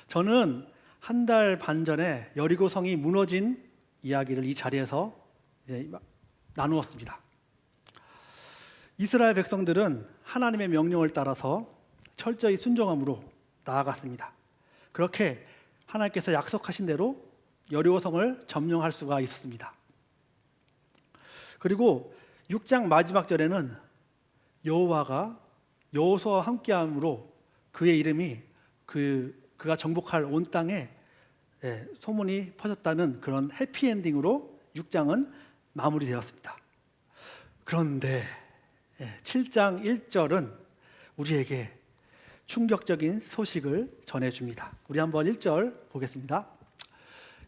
저는 한 달 반 전에 여리고성이 무너진 이야기를 이 자리에서 이제 나누었습니다. 이스라엘 백성들은 하나님의 명령을 따라서 철저히 순종함으로 나아갔습니다. 그렇게 하나님께서 약속하신 대로 여리고성을 점령할 수가 있었습니다. 그리고 6장 마지막 절에는 여호와가 여호수아와 함께함으로 그의 이름이 그가 정복할 온 땅에 소문이 퍼졌다는 그런 해피엔딩으로 6장은 마무리되었습니다. 그런데 7장 1절은 우리에게 충격적인 소식을 전해줍니다. 우리 한번 1절 보겠습니다.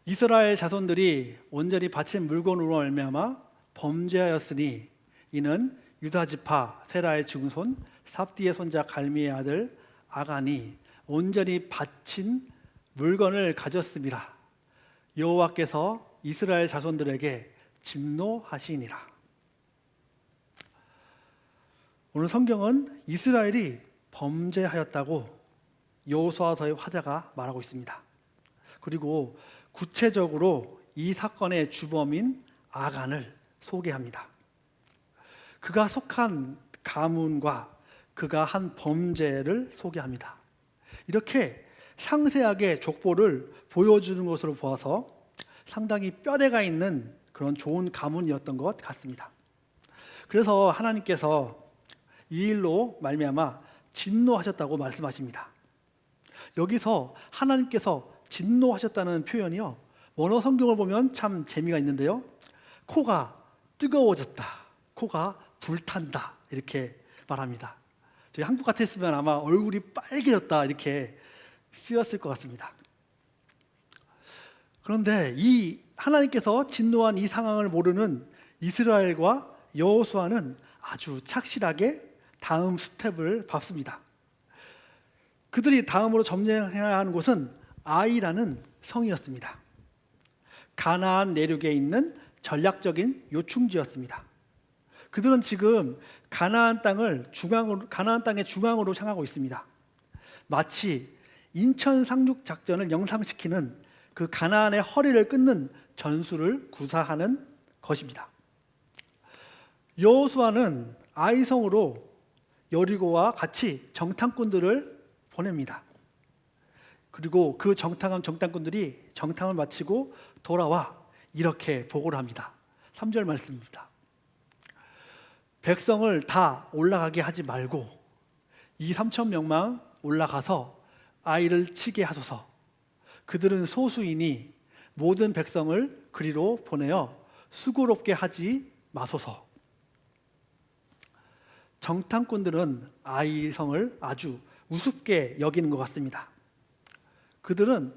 이스라엘 자손들이 온전히 바친 물건으로 말미암아 범죄하였으니 이는 유다 지파 세라의 증손 삽디의 손자 갈미의 아들 아간이 온전히 바친 물건을 가졌음이라. 여호와께서 이스라엘 자손들에게 진노하시니라. 오늘 성경은 이스라엘이 범죄하였다고 여호수아서의 화자가 말하고 있습니다. 그리고 구체적으로 이 사건의 주범인 아간을 소개합니다. 그가 속한 가문과 그가 한 범죄를 소개합니다. 이렇게 상세하게 족보를 보여주는 것으로 보아서 상당히 뼈대가 있는 그런 좋은 가문이었던 것 같습니다. 그래서 하나님께서 이 일로 말미암아 진노하셨다고 말씀하십니다. 여기서 하나님께서 진노하셨다는 표현이요, 원어 성경을 보면 참 재미가 있는데요, 코가 뜨거워졌다, 코가 불탄다 이렇게 말합니다. 저희 한국 같았으면 아마 얼굴이 빨개졌다 이렇게 쓰였을 것 같습니다. 그런데 이 하나님께서 진노한 이 상황을 모르는 이스라엘과 여호수아는 아주 착실하게 다음 스텝을 밟습니다. 그들이 다음으로 점령해야 하는 곳은 아이라는 성이었습니다. 가나안 내륙에 있는 전략적인 요충지였습니다. 그들은 지금 가나안 땅의 중앙으로 향하고 있습니다. 마치 인천 상륙 작전을 영상시키는 그 가나안의 허리를 끊는 전술을 구사하는 것입니다. 여호수아는 아이성으로 여리고와 같이 정탐꾼들을 보냅니다. 그리고 그 정탐한 정탐꾼들이 정탐을 마치고 돌아와 이렇게 보고를 합니다. 3절 말씀입니다. 백성을 다 올라가게 하지 말고 이 3천 명만 올라가서 아이를 치게 하소서. 그들은 소수이니 모든 백성을 그리로 보내어 수고롭게 하지 마소서. 정탐꾼들은 아이성을 아주 우습게 여기는 것 같습니다. 그들은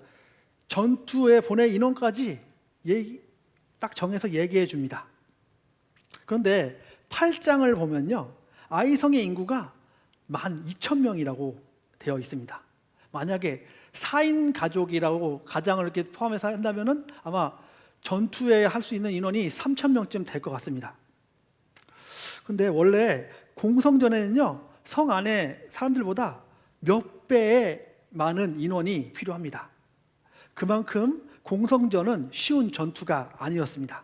전투에 보낼 인원까지 딱 정해서 얘기해 줍니다. 그런데 8장을 보면요, 아이성의 인구가 12,000명이라고 되어 있습니다. 만약에 4인 가족이라고 가장을 이렇게 포함해서 한다면 아마 전투에 할 수 있는 인원이 3,000명쯤 될 것 같습니다. 근데 원래 공성전에는요, 성 안에 사람들보다 몇 배의 많은 인원이 필요합니다. 그만큼 공성전은 쉬운 전투가 아니었습니다.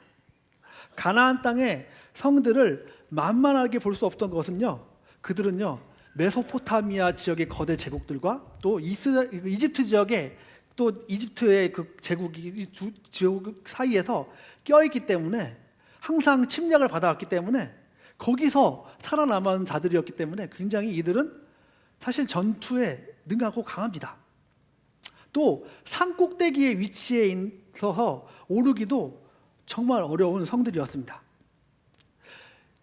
가나안 땅의 성들을 만만하게 볼 수 없던 것은요, 그들은요 메소포타미아 지역의 거대 제국들과 또 이집트 지역의 또 이집트의 그 제국이 두 지역 사이에서 껴있기 때문에 항상 침략을 받아왔기 때문에 거기서 살아남은 자들이었기 때문에 굉장히 이들은 사실 전투에 능하고 강합니다. 또 산 꼭대기에 위치해 있어서 오르기도 정말 어려운 성들이었습니다.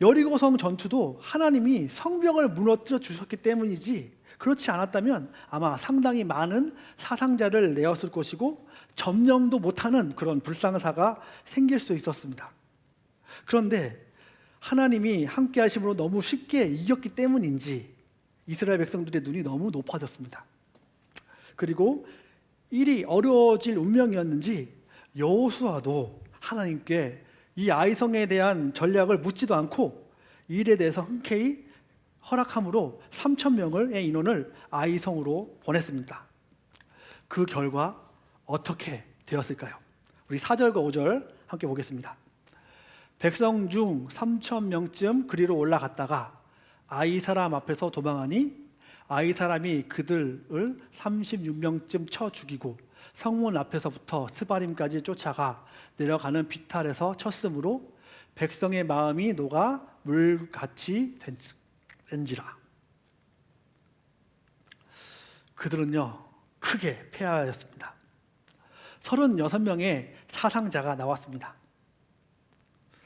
여리고성 전투도 하나님이 성벽을 무너뜨려 주셨기 때문이지, 그렇지 않았다면 아마 상당히 많은 사상자를 내었을 것이고 점령도 못하는 그런 불상사가 생길 수 있었습니다. 그런데 하나님이 함께 하심으로 너무 쉽게 이겼기 때문인지 이스라엘 백성들의 눈이 너무 높아졌습니다. 그리고 일이 어려워질 운명이었는지 여호수아도 하나님께 이 아이성에 대한 전략을 묻지도 않고 이 일에 대해서 흔쾌히 허락함으로 3,000명의 인원을 아이성으로 보냈습니다. 그 결과 어떻게 되었을까요? 우리 4절과 5절 함께 보겠습니다. 백성 중 3천 명쯤 그리로 올라갔다가 아이 사람 앞에서 도망하니 아이 사람이 그들을 36명쯤 쳐 죽이고 성문 앞에서부터 스바림까지 쫓아가 내려가는 비탈에서 쳤으므로 백성의 마음이 녹아 물같이 된지라. 그들은요 크게 패하였습니다. 36명의 사상자가 나왔습니다.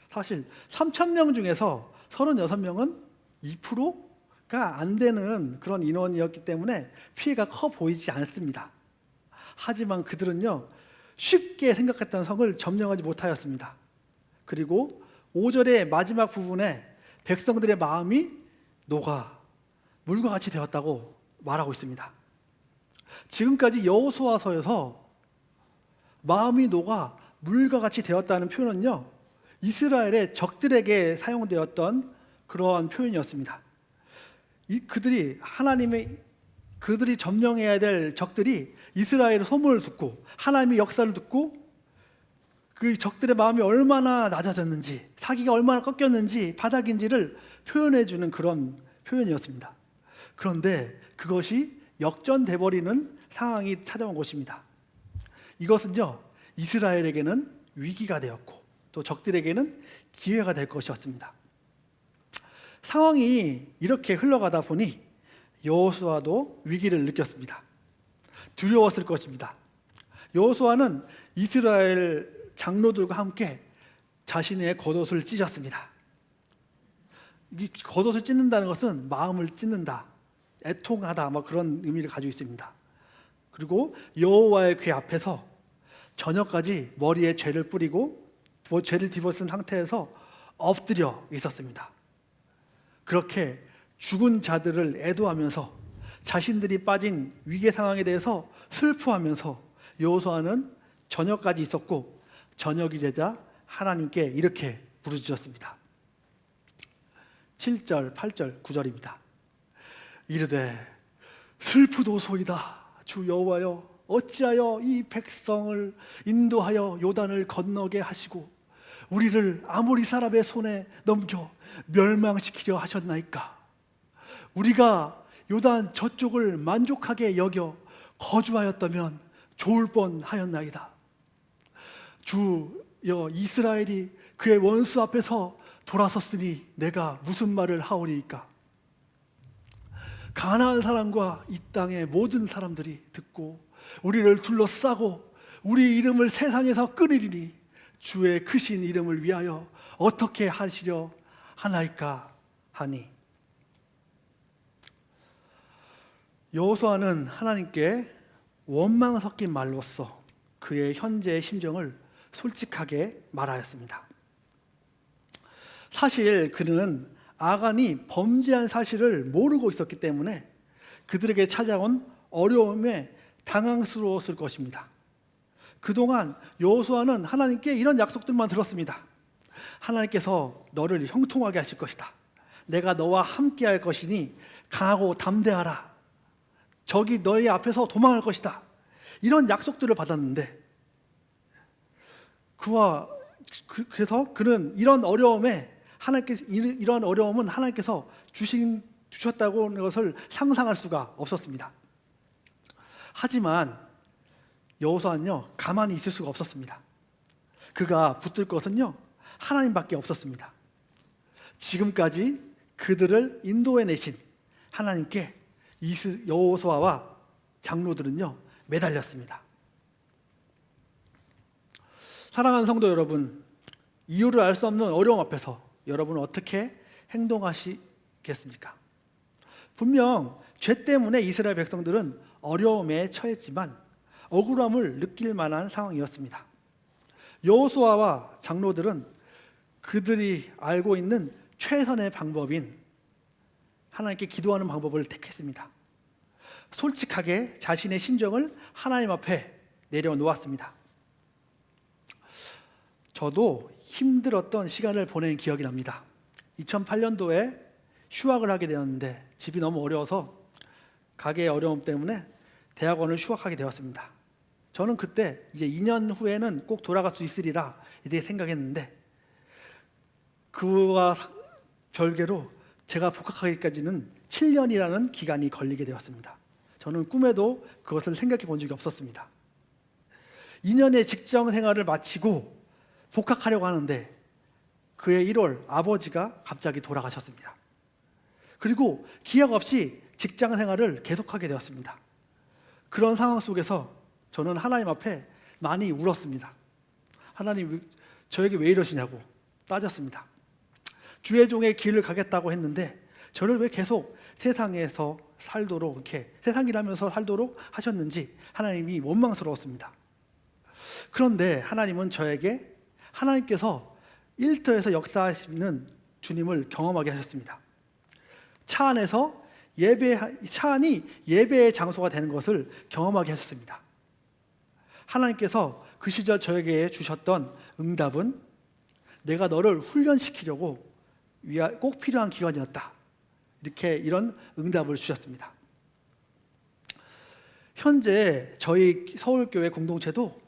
사실 3,000명 중에서 36명은 2%가 안 되는 그런 인원이었기 때문에 피해가 커 보이지 않습니다. 하지만 그들은요 쉽게 생각했던 성을 점령하지 못하였습니다. 그리고 5절의 마지막 부분에 백성들의 마음이 녹아 물과 같이 되었다고 말하고 있습니다. 지금까지 여호수아서에서 마음이 녹아 물과 같이 되었다는 표현은요 이스라엘의 적들에게 사용되었던 그러한 표현이었습니다. 그들이 점령해야 될 적들이 이스라엘의 소문을 듣고 하나님의 역사를 듣고 그 적들의 마음이 얼마나 낮아졌는지, 사기가 얼마나 꺾였는지, 바닥인지를 표현해 주는 그런 표현이었습니다. 그런데 그것이 역전돼 버리는 상황이 찾아온 것입니다. 이것은요 이스라엘에게는 위기가 되었고 또 적들에게는 기회가 될 것이었습니다. 상황이 이렇게 흘러가다 보니 여호수아도 위기를 느꼈습니다. 두려웠을 것입니다. 여호수아는 이스라엘 장로들과 함께 자신의 겉옷을 찢었습니다. 이 겉옷을 찢는다는 것은 마음을 찢는다, 애통하다, 그런 의미를 가지고 있습니다. 그리고 여호와의 궤 앞에서 저녁까지 머리에 죄를 뿌리고 죄를 뒤집어쓴 상태에서 엎드려 있었습니다. 그렇게 죽은 자들을 애도하면서 자신들이 빠진 위기 상황에 대해서 슬퍼하면서 여호수아는 저녁까지 있었고 저녁이 되자 하나님께 이렇게 부르짖었습니다. 7절, 8절, 9절입니다. 이르되 슬프도소이다 주 여호와여 어찌하여 이 백성을 인도하여 요단을 건너게 하시고 우리를 아모리 사람의 손에 넘겨 멸망시키려 하셨나이까. 우리가 요단 저쪽을 만족하게 여겨 거주하였다면 좋을 뻔하였나이다. 주여 이스라엘이 그의 원수 앞에서 돌아섰으니 내가 무슨 말을 하오리이까. 가나안 사람과 이 땅의 모든 사람들이 듣고 우리를 둘러싸고 우리 이름을 세상에서 끊으리니 주의 크신 이름을 위하여 어떻게 하시려 하나이까 하니. 여호수아는 하나님께 원망 섞인 말로써 그의 현재의 심정을 솔직하게 말하였습니다. 사실 그는 아간이 범죄한 사실을 모르고 있었기 때문에 그들에게 찾아온 어려움에 당황스러웠을 것입니다. 그동안 여호수아는 하나님께 이런 약속들만 들었습니다. 하나님께서 너를 형통하게 하실 것이다. 내가 너와 함께 할 것이니 강하고 담대하라. 적이 너희 앞에서 도망할 것이다. 이런 약속들을 받았는데 그래서 그는 이런 어려움은 하나님께서 주셨다고 하는 것을 상상할 수가 없었습니다. 하지만 여호수아는요 가만히 있을 수가 없었습니다. 그가 붙들 것은요 하나님밖에 없었습니다. 지금까지 그들을 인도해내신 하나님께 여호수아와 장로들은요 매달렸습니다. 사랑하는 성도 여러분, 이유를 알 수 없는 어려움 앞에서 여러분은 어떻게 행동하시겠습니까? 분명 죄 때문에 이스라엘 백성들은 어려움에 처했지만 억울함을 느낄 만한 상황이었습니다. 여호수아와 장로들은 그들이 알고 있는 최선의 방법인 하나님께 기도하는 방법을 택했습니다. 솔직하게 자신의 심정을 하나님 앞에 내려놓았습니다. 저도 힘들었던 시간을 보낸 기억이 납니다. 2008년도에 휴학을 하게 되었는데 집이 너무 어려워서 가게의 어려움 때문에 대학원을 휴학하게 되었습니다. 저는 그때 이제 2년 후에는 꼭 돌아갈 수 있으리라 이렇게 생각했는데, 그와 별개로 제가 복학하기까지는 7년이라는 기간이 걸리게 되었습니다. 저는 꿈에도 그것을 생각해 본 적이 없었습니다. 2년의 직장 생활을 마치고 복학하려고 하는데 그해 1월 아버지가 갑자기 돌아가셨습니다. 그리고 기약 없이 직장 생활을 계속하게 되었습니다. 그런 상황 속에서 저는 하나님 앞에 많이 울었습니다. 하나님, 저에게 왜 이러시냐고 따졌습니다. 주의 종의 길을 가겠다고 했는데 저를 왜 계속 세상에서 살도록, 이렇게 세상이라면서 살도록 하셨는지 하나님이 원망스러웠습니다. 그런데 하나님은 저에게 하나님께서 일터에서 역사하시는 주님을 경험하게 하셨습니다. 차 안에서 차 안이 예배의 장소가 되는 것을 경험하게 하셨습니다. 하나님께서 그 시절 저에게 주셨던 응답은 내가 너를 훈련시키려고 꼭 필요한 기간이었다. 이런 응답을 주셨습니다. 현재 저희 서울교회 공동체도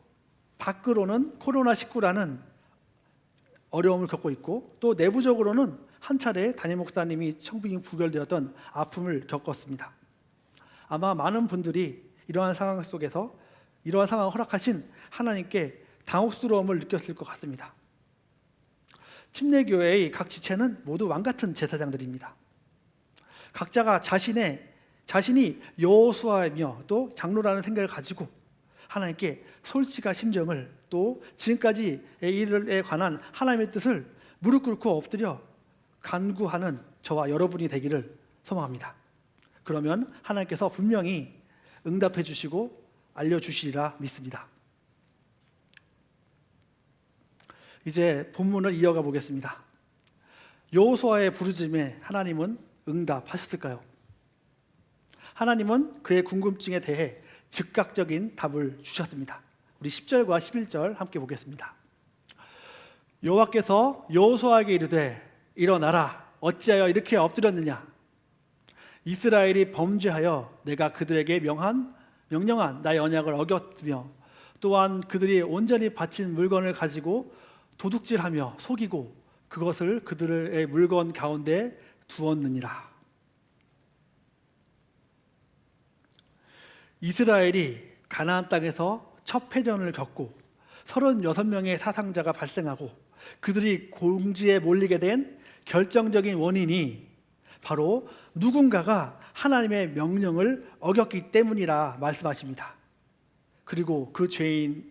밖으로는 코로나19라는 어려움을 겪고 있고, 또 내부적으로는 한 차례 담임 목사님이 청빙이 부결되었던 아픔을 겪었습니다. 아마 많은 분들이 이러한 상황 속에서 이러한 상황을 허락하신 하나님께 당혹스러움을 느꼈을 것 같습니다. 침례교회의 각 지체는 모두 왕같은 제사장들입니다. 각자가 자신이 여호수아이며 또 장로라는 생각을 가지고 하나님께 솔직한 심정을, 또 지금까지의 일에 관한 하나님의 뜻을 무릎 꿇고 엎드려 간구하는 저와 여러분이 되기를 소망합니다. 그러면 하나님께서 분명히 응답해 주시고 알려주시리라 믿습니다. 이제 본문을 이어가 보겠습니다. 여호수아의 부르짖음에 하나님은 응답하셨을까요? 하나님은 그의 궁금증에 대해 즉각적인 답을 주셨습니다. 우리 10절과 11절 함께 보겠습니다. 여호와께서 여호수아에게 이르되 일어나라, 어찌하여 이렇게 엎드렸느냐? 이스라엘이 범죄하여 내가 그들에게 명령한 나의 언약을 어겼으며, 또한 그들이 온전히 바친 물건을 가지고 도둑질하며 속이고 그것을 그들의 물건 가운데 두었느니라. 이스라엘이 가나안 땅에서 첫 패전을 겪고 36명의 사상자가 발생하고 그들이 공지에 몰리게 된 결정적인 원인이 바로 누군가가 하나님의 명령을 어겼기 때문이라 말씀하십니다. 그리고 그 죄인의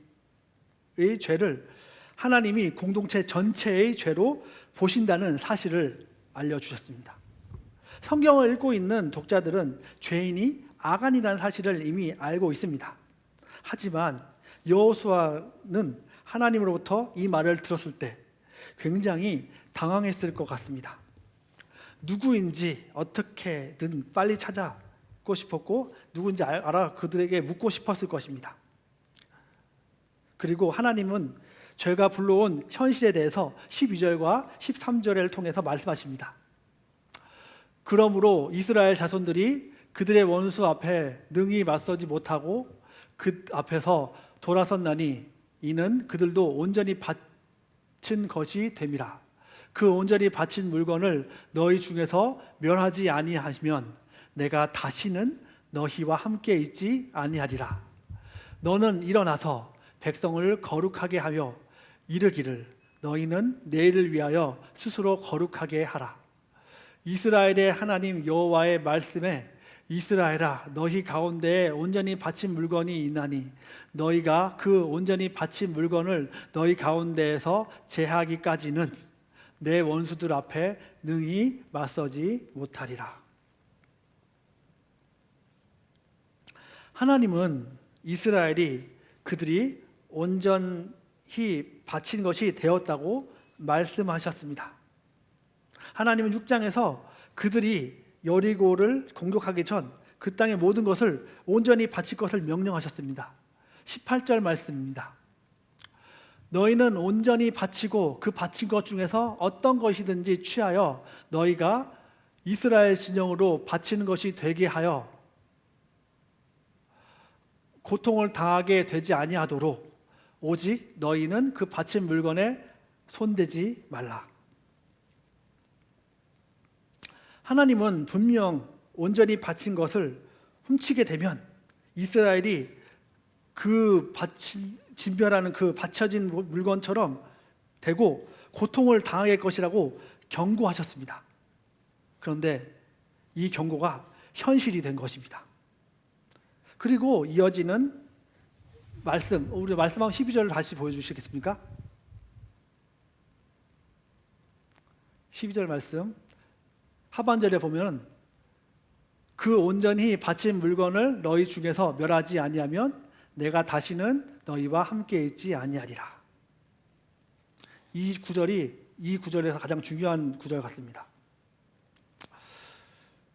죄를 하나님이 공동체 전체의 죄로 보신다는 사실을 알려주셨습니다. 성경을 읽고 있는 독자들은 죄인이 아간이라는 사실을 이미 알고 있습니다. 하지만 여호수아는 하나님으로부터 이 말을 들었을 때 굉장히 당황했을 것 같습니다. 누구인지 어떻게든 빨리 찾아고 싶었고, 누구인지 알아 그들에게 묻고 싶었을 것입니다. 그리고 하나님은 죄가 불러온 현실에 대해서 12절과 13절을 통해서 말씀하십니다. 그러므로 이스라엘 자손들이 그들의 원수 앞에 능히 맞서지 못하고 그 앞에서 돌아섰나니 이는 그들도 온전히 바친 것이 됨이라. 그 온전히 바친 물건을 너희 중에서 멸하지 아니하시면 내가 다시는 너희와 함께 있지 아니하리라. 너는 일어나서 백성을 거룩하게 하며 이르기를 너희는 내일을 위하여 스스로 거룩하게 하라. 이스라엘의 하나님 여호와의 말씀에 이스라엘아, 너희 가운데에 온전히 바친 물건이 있나니 너희가 그 온전히 바친 물건을 너희 가운데에서 제하기까지는 내 원수들 앞에 능히 맞서지 못하리라. 하나님은 이스라엘이 그들이 온전히 바친 것이 되었다고 말씀하셨습니다. 하나님은 6장에서 그들이 여리고를 공격하기 전 그 땅의 모든 것을 온전히 바칠 것을 명령하셨습니다. 18절 말씀입니다. 너희는 온전히 바치고 그 바친 것 중에서 어떤 것이든지 취하여 너희가 이스라엘 진영으로 바치는 것이 되게 하여 고통을 당하게 되지 아니하도록 오직 너희는 그 바친 물건에 손대지 말라. 하나님은 분명 온전히 바친 것을 훔치게 되면 이스라엘이 그 진멸하는 그 바쳐진 물건처럼 되고 고통을 당하게 할 것이라고 경고하셨습니다. 그런데 이 경고가 현실이 된 것입니다. 그리고 이어지는 말씀, 우리 말씀한 12절을 다시 보여주시겠습니까? 12절 말씀 하반절에 보면 그 온전히 바친 물건을 너희 중에서 멸하지 아니하면 내가 다시는 너희와 함께 있지 아니하리라. 이 구절에서 가장 중요한 구절 같습니다.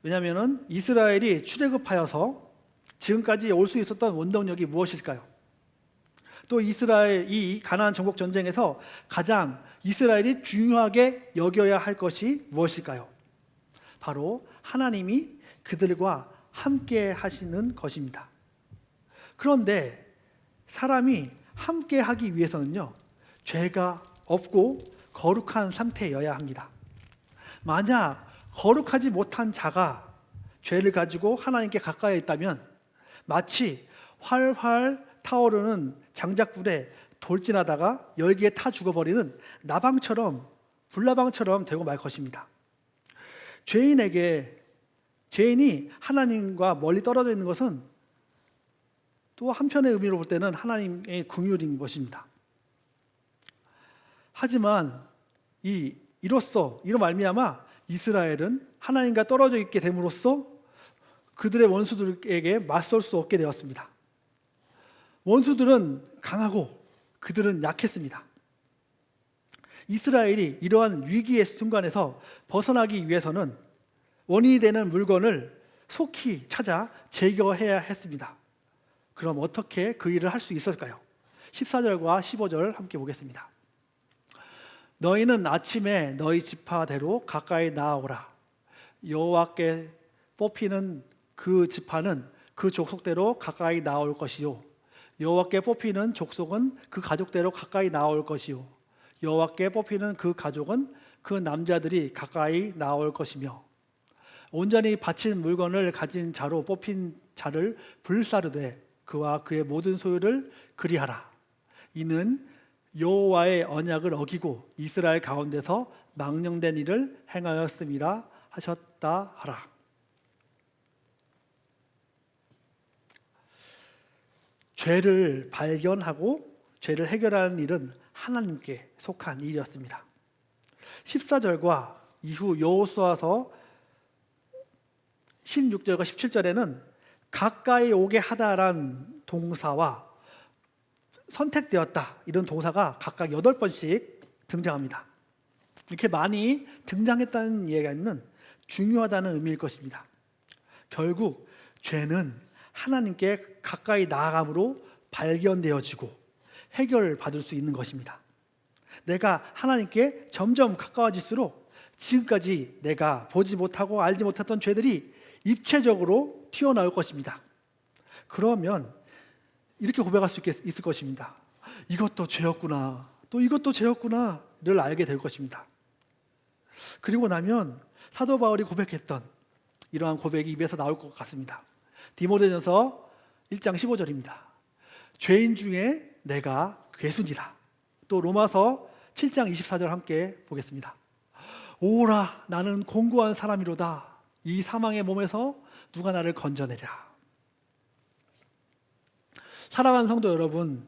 왜냐하면 이스라엘이 출애굽하여서 지금까지 올 수 있었던 원동력이 무엇일까요? 또 이스라엘 이 가나안 정복 전쟁에서 가장 이스라엘이 중요하게 여겨야 할 것이 무엇일까요? 바로 하나님이 그들과 함께 하시는 것입니다. 그런데 사람이 함께 하기 위해서는요, 죄가 없고 거룩한 상태여야 합니다. 만약 거룩하지 못한 자가 죄를 가지고 하나님께 가까이 있다면 마치 활활 타오르는 장작불에 돌진하다가 열기에 타 죽어버리는 나방처럼 불나방처럼 되고 말 것입니다. 죄인이 하나님과 멀리 떨어져 있는 것은 또 한편의 의미로 볼 때는 하나님의 긍휼인 것입니다. 하지만 이로 말미암아 이스라엘은 하나님과 떨어져 있게 됨으로써 그들의 원수들에게 맞설 수 없게 되었습니다. 원수들은 강하고 그들은 약했습니다. 이스라엘이 이러한 위기의 순간에서 벗어나기 위해서는 원인이 되는 물건을 속히 찾아 제거해야 했습니다. 그럼 어떻게 그 일을 할 수 있을까요? 14절과 15절 함께 보겠습니다. 너희는 아침에 너희 지파대로 가까이 나아오라. 여호와께 뽑히는 그 지파는 그 족속대로 가까이 나올 것이요, 여호와께 뽑히는 족속은 그 가족대로 가까이 나올 것이요, 여호와께 뽑히는 그 가족은 그 남자들이 가까이 나올 것이며, 온전히 바친 물건을 가진 자로 뽑힌 자를 불사르되 그와 그의 모든 소유를 그리하라. 이는 여호와의 언약을 어기고 이스라엘 가운데서 망령된 일을 행하였음이라 하셨다 하라. 죄를 발견하고 죄를 해결하는 일은 하나님께 속한 일이었습니다. 14절과 이후 여호수아서 16절과 17절에는 가까이 오게 하다라는 동사와 선택되었다 이런 동사가 각각 8번씩 등장합니다. 이렇게 많이 등장했다는 얘기는 중요하다는 의미일 것입니다. 결국 죄는 하나님께 가까이 나아감으로 발견되어지고 해결받을 수 있는 것입니다. 내가 하나님께 점점 가까워질수록 지금까지 내가 보지 못하고 알지 못했던 죄들이 입체적으로 튀어나올 것입니다. 그러면 이렇게 고백할 수 있을 것입니다. 이것도 죄였구나, 또 이것도 죄였구나를 알게 될 것입니다. 그리고 나면 사도 바울이 고백했던 이러한 고백이 입에서 나올 것 같습니다. 디모데전서 1장 15절입니다. 죄인 중에 내가 괴순이라. 또 로마서 7장 24절 함께 보겠습니다. 오라, 나는 공고한 사람이로다. 이 사망의 몸에서 누가 나를 건져내랴. 사랑하는 성도 여러분,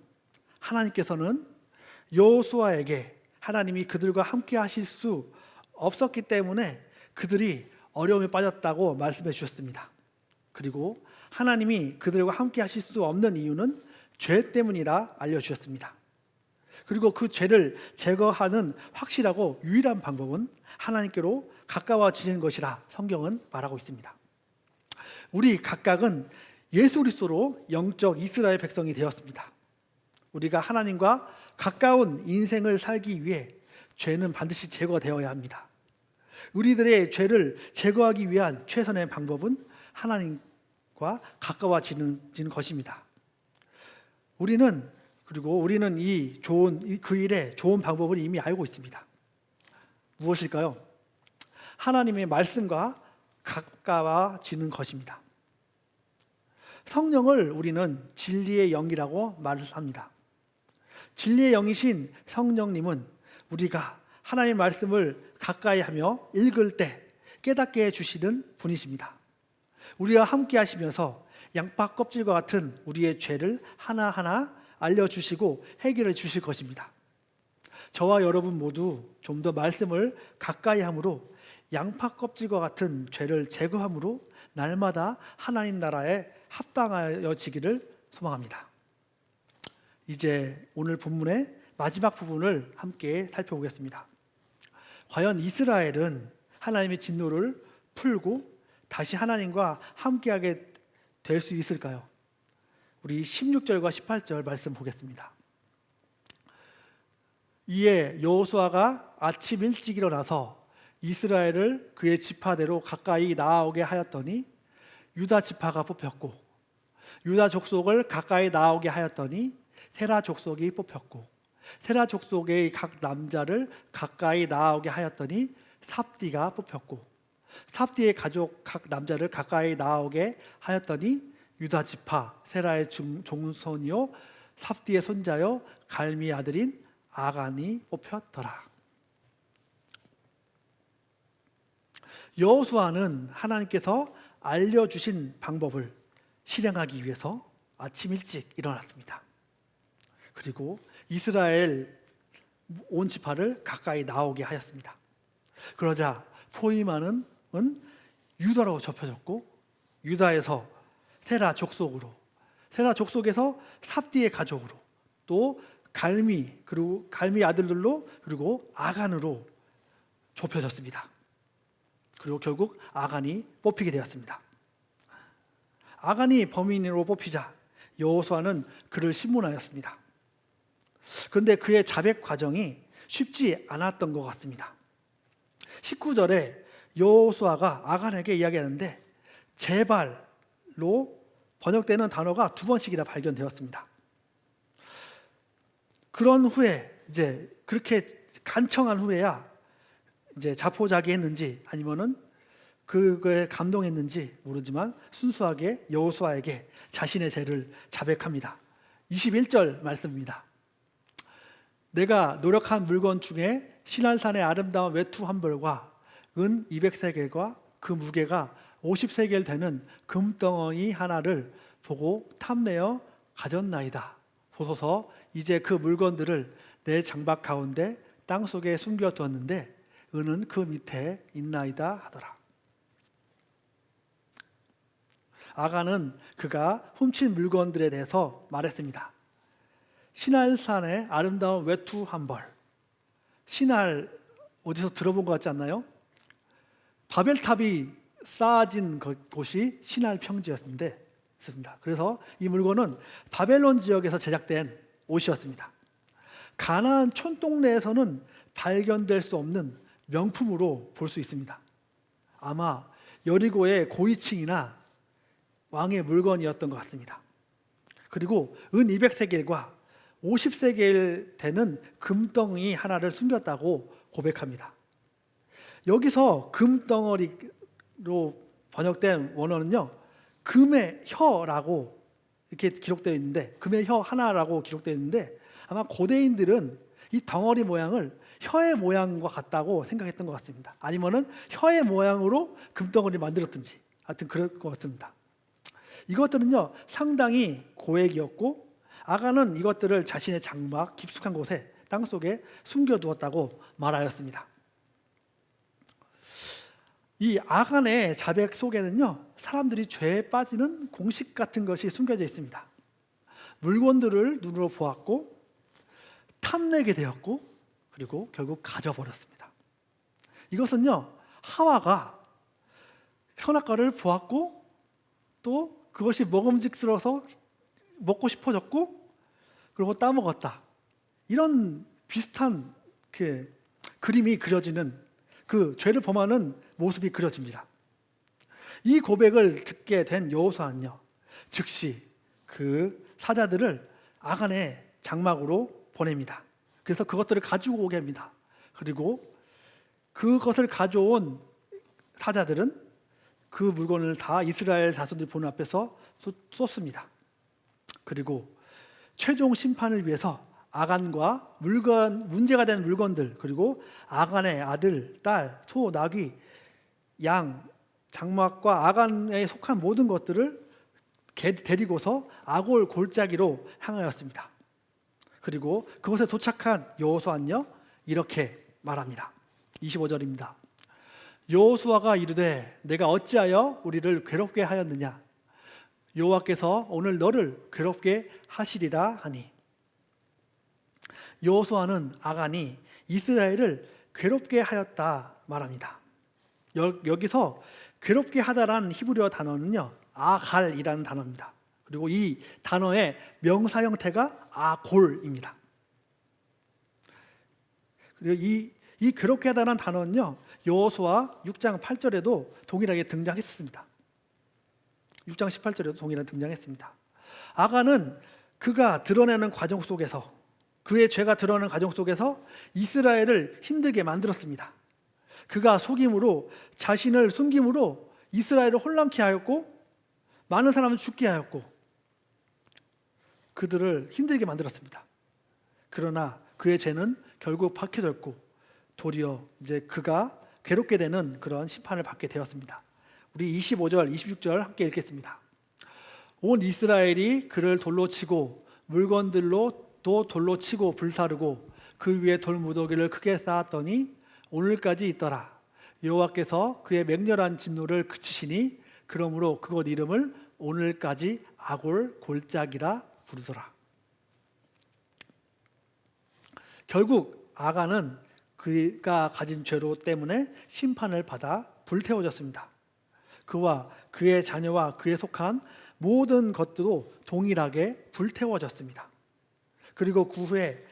하나님께서는 여호수아에게 하나님이 그들과 함께 하실 수 없었기 때문에 그들이 어려움에 빠졌다고 말씀해 주셨습니다. 그리고 하나님이 그들과 함께 하실 수 없는 이유는 죄 때문이라 알려주셨습니다. 그리고 그 죄를 제거하는 확실하고 유일한 방법은 하나님께로 가까워지는 것이라 성경은 말하고 있습니다. 우리 각각은 예수 그리스도로 영적 이스라엘 백성이 되었습니다. 우리가 하나님과 가까운 인생을 살기 위해 죄는 반드시 제거되어야 합니다. 우리들의 죄를 제거하기 위한 최선의 방법은 하나님과 가까워지는 것입니다. 우리는 그 일에 좋은 방법을 이미 알고 있습니다. 무엇일까요? 하나님의 말씀과 가까워지는 것입니다. 성령을 우리는 진리의 영이라고 말을 합니다. 진리의 영이신 성령님은 우리가 하나님의 말씀을 가까이 하며 읽을 때 깨닫게 해주시는 분이십니다. 우리와 함께 하시면서 양파 껍질과 같은 우리의 죄를 하나하나 알려주시고 해결해 주실 것입니다. 저와 여러분 모두 좀 더 말씀을 가까이 함으로 양파 껍질과 같은 죄를 제거함으로 날마다 하나님 나라에 합당하여지기를 소망합니다. 이제 오늘 본문의 마지막 부분을 함께 살펴보겠습니다. 과연 이스라엘은 하나님의 진노를 풀고 다시 하나님과 함께하게 될 수 있을까요? 우리 16절과 18절 말씀 보겠습니다. 이에 여호수아가 아침 일찍 일어나서 이스라엘을 그의 지파대로 가까이 나아오게 하였더니 유다 지파가 뽑혔고, 유다 족속을 가까이 나아오게 하였더니 세라 족속이 뽑혔고, 세라 족속의 각 남자를 가까이 나아오게 하였더니 삽디가 뽑혔고, 삽디의 가족 각 남자를 가까이 나아오게 하였더니 유다 지파 세라의 종손이요 삽디의 손자요 갈미의 아들인 아간이 뽑혔더라. 여호수아는 하나님께서 알려주신 방법을 실행하기 위해서 아침 일찍 일어났습니다. 그리고 이스라엘 온 지파를 가까이 나오게 하였습니다. 그러자 포이마는 유다로 접혀졌고, 유다에서 세라 족속으로, 세라 족속에서 삽디의 가족으로, 또 그리고 갈미 아들들로, 그리고 아간으로 좁혀졌습니다. 그리고 결국 아간이 뽑히게 되었습니다. 아간이 범인으로 뽑히자 여호수아는 그를 신문하였습니다. 그런데 그의 자백 과정이 쉽지 않았던 것 같습니다. 19절에 여호수아가 아간에게 이야기하는데 제발로 번역되는 단어가 2번씩이나 발견되었습니다. 그런 후에 이제 그렇게 간청한 후에야 이제 자포자기했는지 아니면은 그거에 감동했는지 모르지만 순수하게 여호수아에게 자신의 죄를 자백합니다. 21절 말씀입니다. 내가 노력한 물건 중에 시날산의 아름다운 외투 한 벌과 은 200세겔과 그 무게가 50세겔 되는 금덩어리 하나를 보고 탐내어 가졌나이다. 보소서 이제 그 물건들을 내 장박 가운데 땅속에 숨겨두었는데 은은 그 밑에 있나이다 하더라. 아간은 그가 훔친 물건들에 대해서 말했습니다. 시날산의 아름다운 외투 한 벌. 시날 어디서 들어본 것 같지 않나요? 바벨탑이 쌓아진 곳이 시날 평지였습니다. 그래서 이 물건은 바벨론 지역에서 제작된 옷이었습니다. 가나안 촌동네에서는 발견될 수 없는 명품으로 볼 수 있습니다. 아마 여리고의 고위층이나 왕의 물건이었던 것 같습니다. 그리고 은 200세겔과 50세겔 되는 금덩이 하나를 숨겼다고 고백합니다. 여기서 금덩어리로 번역된 원어는요, 금의 혀라고 이렇게 기록되어 있는데, 금의 혀 하나라고 기록되어 있는데, 아마 고대인들은 이 덩어리 모양을 혀의 모양과 같다고 생각했던 것 같습니다. 아니면은 혀의 모양으로 금덩어리를 만들었든지, 하여튼 그럴 것 같습니다. 이것들은요 상당히 고액이었고, 아간은 이것들을 자신의 장막 깊숙한 곳에 땅속에 숨겨두었다고 말하였습니다. 이 아간의 자백 속에는요 사람들이 죄에 빠지는 공식 같은 것이 숨겨져 있습니다. 물건들을 눈으로 보았고, 탐내게 되었고, 그리고 결국 가져버렸습니다. 이것은요 하와가 선악과를 보았고, 또 그것이 먹음직스러워서 먹고 싶어졌고, 그리고 따먹었다. 이런 비슷한 그림이 그려지는, 그 죄를 범하는 모습이 그려집니다. 이 고백을 듣게 된 여호수아는요 즉시 그 사자들을 아간의 장막으로 보냅니다. 그래서 그것들을 가지고 오게 합니다. 그리고 그것을 가져온 사자들은 그 물건을 다 이스라엘 자손들이 보는 앞에서 쏟습니다. 그리고 최종 심판을 위해서 아간과 문제가 된 물건들, 그리고 아간의 아들, 딸, 소, 나귀, 양, 장막과 아간에 속한 모든 것들을 데리고서 아골 골짜기로 향하였습니다. 그리고 그곳에 도착한 여호수아는요 이렇게 말합니다. 25절입니다. 여호수아가 이르되 내가 어찌하여 우리를 괴롭게 하였느냐? 여호와께서 오늘 너를 괴롭게 하시리라 하니. 여호수아는 아간이 이스라엘을 괴롭게 하였다 말합니다. 여기서 괴롭게 하다라는 히브리어 단어는요 아갈이라는 단어입니다. 그리고 이 단어의 명사 형태가 아골입니다. 그리고 이 괴롭게 하다라는 단어는요 여호수아 6장 8절에도 동일하게 등장했습니다. 6장 18절에도 동일하게 등장했습니다. 아간은 그가 드러내는 과정 속에서, 그의 죄가 드러나는 과정 속에서 이스라엘을 힘들게 만들었습니다. 그가 속임으로, 자신을 숨김으로 이스라엘을 혼란케 하였고 많은 사람을 죽게 하였고 그들을 힘들게 만들었습니다. 그러나 그의 죄는 결국 밝혀졌고 도리어 이제 그가 괴롭게 되는 그런 심판을 받게 되었습니다. 우리 25절, 26절 함께 읽겠습니다. 온 이스라엘이 그를 돌로 치고 물건들로 또 돌로 치고 불사르고 그 위에 돌무더기를 크게 쌓았더니 오늘까지 있더라. 여호와께서 그의 맹렬한 진노를 그치시니 그러므로 그곳 이름을 오늘까지 아골 골짜기라 부르더라. 결국 아간은 그가 가진 죄로 때문에 심판을 받아 불태워졌습니다. 그와 그의 자녀와 그에 속한 모든 것들도 동일하게 불태워졌습니다. 그리고 그 후에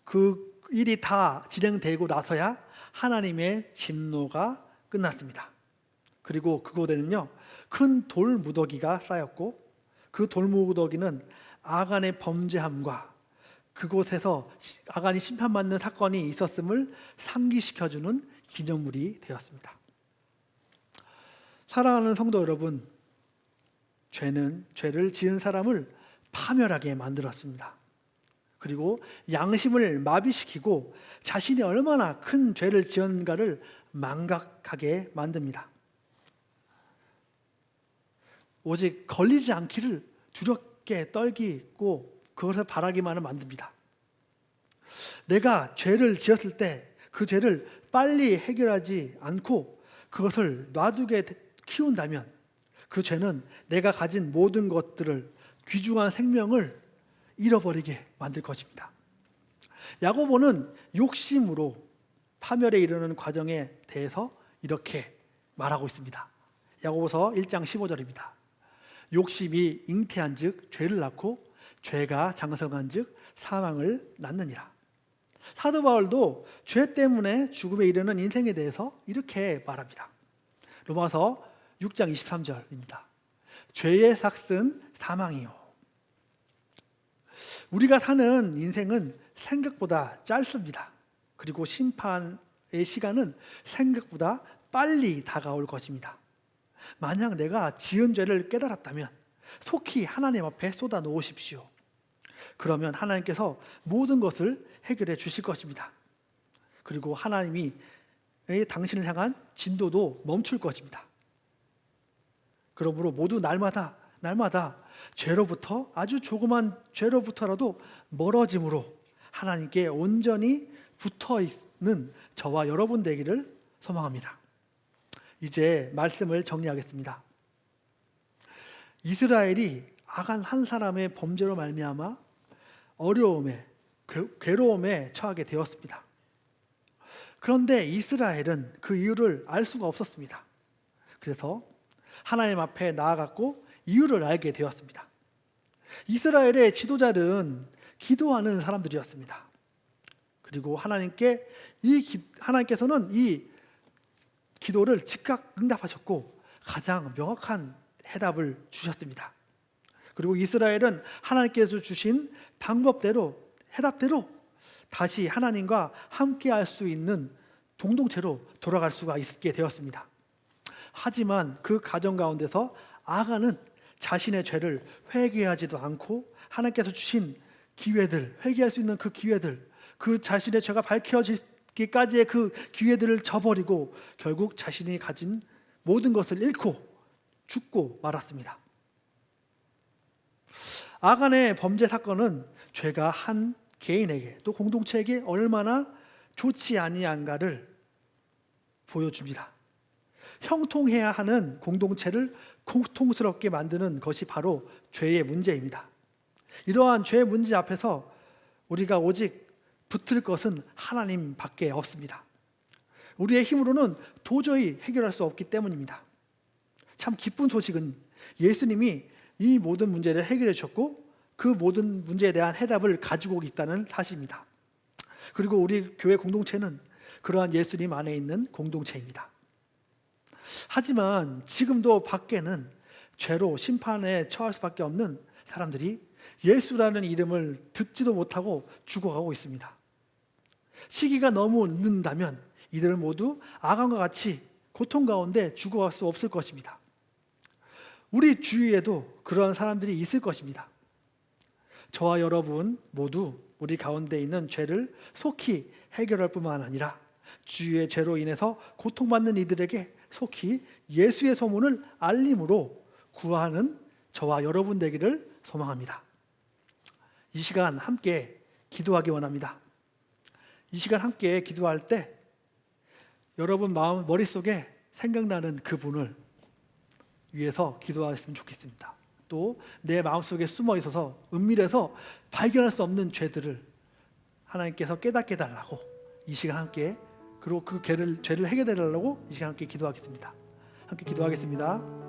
그 일이 다 진행되고 나서야 하나님의 진노가 끝났습니다. 그리고 그곳에는요 큰 돌무더기가 쌓였고 그 돌무더기는 아간의 범죄함과 그곳에서 아간이 심판받는 사건이 있었음을 상기시켜주는 기념물이 되었습니다. 사랑하는 성도 여러분, 죄는 죄를 지은 사람을 파멸하게 만들었습니다. 그리고 양심을 마비시키고 자신이 얼마나 큰 죄를 지었는가를 망각하게 만듭니다. 오직 걸리지 않기를 두렵게 떨기고 그것을 바라기만을 만듭니다. 내가 죄를 지었을 때 그 죄를 빨리 해결하지 않고 그것을 놔두게 키운다면 그 죄는 내가 가진 모든 것들을, 귀중한 생명을 잃어버리게 만들 것입니다. 야고보는 욕심으로 파멸에 이르는 과정에 대해서 이렇게 말하고 있습니다. 야고보서 1장 15절입니다. 욕심이 잉태한 즉 죄를 낳고 죄가 장성한 즉 사망을 낳느니라. 사도 바울도 죄 때문에 죽음에 이르는 인생에 대해서 이렇게 말합니다. 로마서 6장 23절입니다. 죄의 삭은 사망이요. 우리가 사는 인생은 생각보다 짧습니다. 그리고 심판의 시간은 생각보다 빨리 다가올 것입니다. 만약 내가 지은 죄를 깨달았다면 속히 하나님 앞에 쏟아 놓으십시오. 그러면 하나님께서 모든 것을 해결해 주실 것입니다. 그리고 하나님이 당신을 향한 진도도 멈출 것입니다. 그러므로 모두 날마다 죄로부터, 아주 조그만 죄로부터라도 멀어짐으로 하나님께 온전히 붙어 있는 저와 여러분 되기를 소망합니다. 이제 말씀을 정리하겠습니다. 이스라엘이 아간 한 사람의 범죄로 말미암아 어려움에, 괴로움에 처하게 되었습니다. 그런데 이스라엘은 그 이유를 알 수가 없었습니다. 그래서 하나님 앞에 나아갔고 이유를 알게 되었습니다. 이스라엘의 지도자들은 기도하는 사람들이었습니다. 그리고 하나님께서는 이 기도를 즉각 응답하셨고 가장 명확한 해답을 주셨습니다. 그리고 이스라엘은 하나님께서 주신 방법대로, 해답대로 다시 하나님과 함께 할 수 있는 공동체로 돌아갈 수가 있게 되었습니다. 하지만 그 가정 가운데서 아간은 자신의 죄를 회개하지도 않고 하나님께서 주신 기회들, 회개할 수 있는 그 기회들, 그 자신의 죄가 밝혀지기까지의 그 기회들을 저버리고 결국 자신이 가진 모든 것을 잃고 죽고 말았습니다. 아간의 범죄 사건은 죄가 한 개인에게 또 공동체에게 얼마나 좋지 아니한가를 보여줍니다. 형통해야 하는 공동체를 고통스럽게 만드는 것이 바로 죄의 문제입니다. 이러한 죄의 문제 앞에서 우리가 오직 붙을 것은 하나님밖에 없습니다. 우리의 힘으로는 도저히 해결할 수 없기 때문입니다. 참 기쁜 소식은 예수님이 이 모든 문제를 해결해 주셨고 그 모든 문제에 대한 해답을 가지고 있다는 사실입니다. 그리고 우리 교회 공동체는 그러한 예수님 안에 있는 공동체입니다. 하지만 지금도 밖에는 죄로 심판에 처할 수밖에 없는 사람들이 예수라는 이름을 듣지도 못하고 죽어가고 있습니다. 시기가 너무 늦는다면 이들은 모두 아간과 같이 고통 가운데 죽어갈 수 없을 것입니다. 우리 주위에도 그러한 사람들이 있을 것입니다. 저와 여러분 모두 우리 가운데 있는 죄를 속히 해결할 뿐만 아니라 주위의 죄로 인해서 고통받는 이들에게 속히 예수의 소문을 알림으로 구하는 저와 여러분 되기를 소망합니다. 이 시간 함께 기도하기 원합니다. 이 시간 함께 기도할 때 여러분 머릿속에 생각나는 그분을 위해서 기도하셨으면 좋겠습니다. 또 내 마음속에 숨어 있어서 은밀해서 발견할 수 없는 죄들을 하나님께서 깨닫게 해달라고 이 시간 함께, 그리고 그 죄를 해결해 달라고 이 시간 함께 기도하겠습니다. 함께 기도하겠습니다.